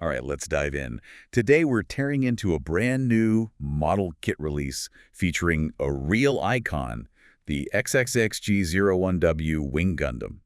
All right, let's dive in. Today, we're tearing into a brand new model kit release featuring a real icon, the XXXG01W Wing Gundam,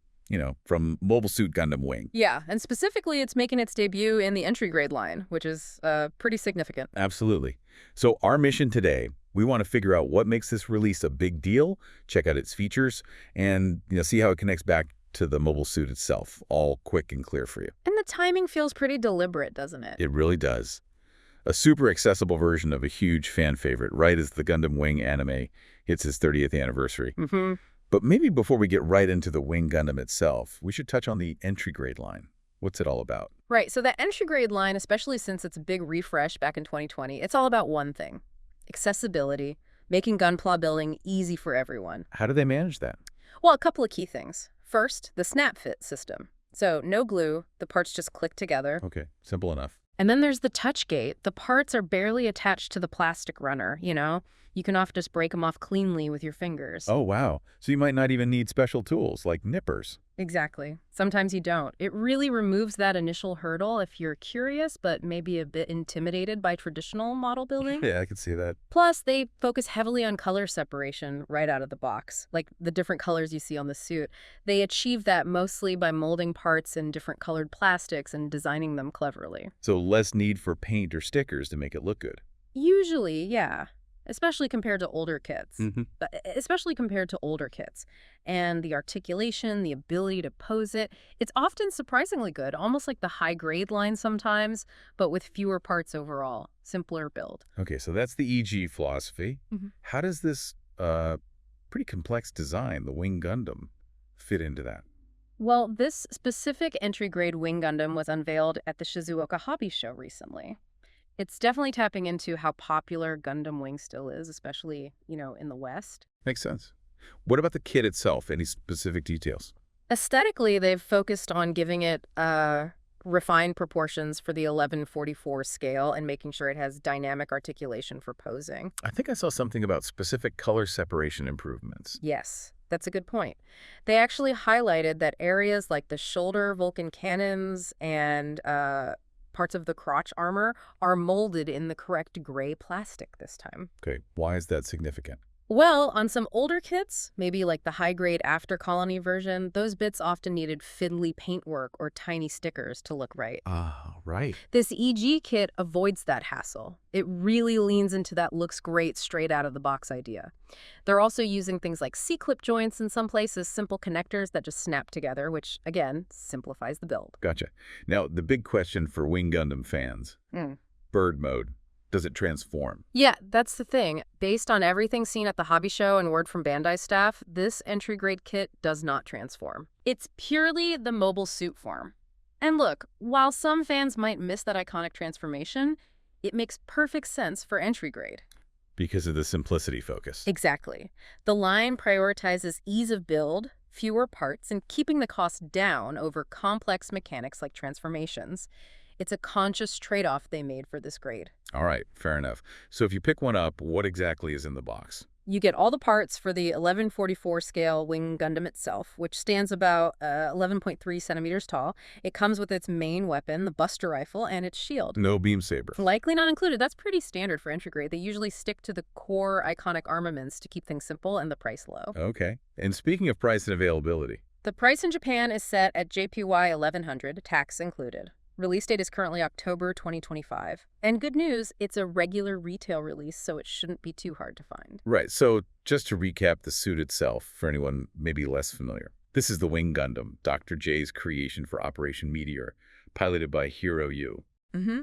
from Mobile Suit Gundam Wing. Yeah, and specifically, it's making its debut in the entry grade line, which is pretty significant. Absolutely. So our mission today, we want to figure out what makes this release a big deal, check out its features, and see how it connects back to the mobile suit itself, all quick and clear for you. And the timing feels pretty deliberate, doesn't it? It really does. A super accessible version of a huge fan favorite, right as the Gundam Wing anime hits its 30th anniversary. Mm-hmm. But maybe before we get right into the Wing Gundam itself, we should touch on the entry grade line. What's it all about? Right, so the entry grade line, especially since it's a big refresh back in 2020, it's all about one thing: accessibility, making gunpla building easy for everyone. How do they manage that? Well, a couple of key things. First, the snap fit system. So no glue, the parts just click together. Okay, simple enough. And then there's the touch gate. The parts are barely attached to the plastic runner, You can often just break them off cleanly with your fingers. Oh, wow. So you might not even need special tools like nippers. Exactly. Sometimes you don't. It really removes that initial hurdle if you're curious but maybe a bit intimidated by traditional model building. Yeah, I can see that. Plus, they focus heavily on color separation right out of the box, like the different colors you see on the suit. They achieve that mostly by molding parts in different colored plastics and designing them cleverly. So less need for paint or stickers to make it look good. Usually, yeah. Especially compared to older kits. Mm-hmm. But especially compared to older kits. And the articulation, the ability to pose it, it's often surprisingly good, almost like the high-grade line sometimes, but with fewer parts overall. Simpler build. Okay, so that's the EG philosophy. Mm-hmm. How does this pretty complex design, the Wing Gundam, fit into that? Well, this specific entry-grade Wing Gundam was unveiled at the Shizuoka Hobby Show recently. It's definitely tapping into how popular Gundam Wing still is, especially, in the West. Makes sense. What about the kit itself? Any specific details? Aesthetically, they've focused on giving it refined proportions for the 1144 scale and making sure it has dynamic articulation for posing. I think I saw something about specific color separation improvements. Yes, that's a good point. They actually highlighted that areas like the shoulder Vulcan cannons and parts of the crotch armor are molded in the correct gray plastic this time. Okay, why is that significant? Well, on some older kits, maybe like the high-grade After Colony version, those bits often needed fiddly paintwork or tiny stickers to look right. Ah, right. This EG kit avoids that hassle. It really leans into that looks great straight out of the box idea. They're also using things like C-clip joints in some places, simple connectors that just snap together, which, again, simplifies the build. Gotcha. Now, the big question for Wing Gundam fans, bird mode. Does it transform? Yeah, that's the thing. Based on everything seen at the hobby show and word from Bandai staff, this entry-grade kit does not transform. It's purely the mobile suit form. And look, while some fans might miss that iconic transformation, it makes perfect sense for entry grade. Because of the simplicity focus. Exactly. The line prioritizes ease of build, fewer parts, and keeping the cost down over complex mechanics like transformations. It's a conscious trade-off they made for this grade. All right, fair enough. So if you pick one up, what exactly is in the box? You get all the parts for the 1144 scale Wing Gundam itself, which stands about 11.3 centimeters tall. It comes with its main weapon, the Buster Rifle, and its shield. No beam saber. Likely not included. That's pretty standard for entry grade. They usually stick to the core iconic armaments to keep things simple and the price low. Okay. And speaking of price and availability. The price in Japan is set at JPY 1100, tax included. Release date is currently October 2025. And good news, it's a regular retail release, so it shouldn't be too hard to find. Right, so just to recap the suit itself, for anyone maybe less familiar. This is the Wing Gundam, Dr. J's creation for Operation Meteor, piloted by Hiro Yu. Mm-hmm.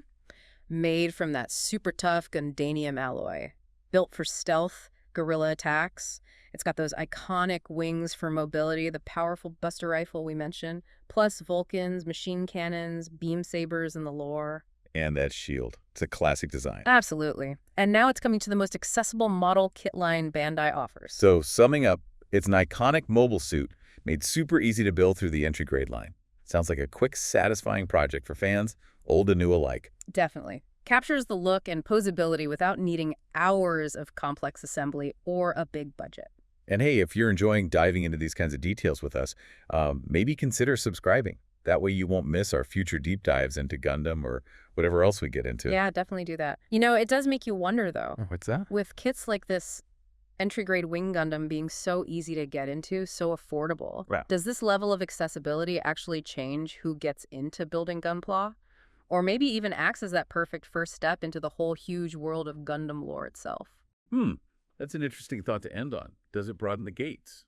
Made from that super tough Gundanium alloy. Built for stealth, guerrilla attacks. It's got those iconic wings for mobility, the powerful Buster Rifle we mentioned, plus Vulcans, machine cannons, beam sabers in the lore. And that shield. It's a classic design. Absolutely. And now it's coming to the most accessible model kit line Bandai offers. So summing up, it's an iconic mobile suit made super easy to build through the entry grade line. Sounds like a quick, satisfying project for fans, old and new alike. Definitely. Captures the look and posability without needing hours of complex assembly or a big budget. And hey, if you're enjoying diving into these kinds of details with us, maybe consider subscribing. That way you won't miss our future deep dives into Gundam or whatever else we get into. Yeah, definitely do that. You know, it does make you wonder, though. Oh, what's that? With kits like this Entry Grade Wing Gundam being so easy to get into, so affordable, Right. does this level of accessibility actually change who gets into building Gunpla? Or maybe even acts as that perfect first step into the whole huge world of Gundam lore itself? That's an interesting thought to end on. Does it broaden the gates?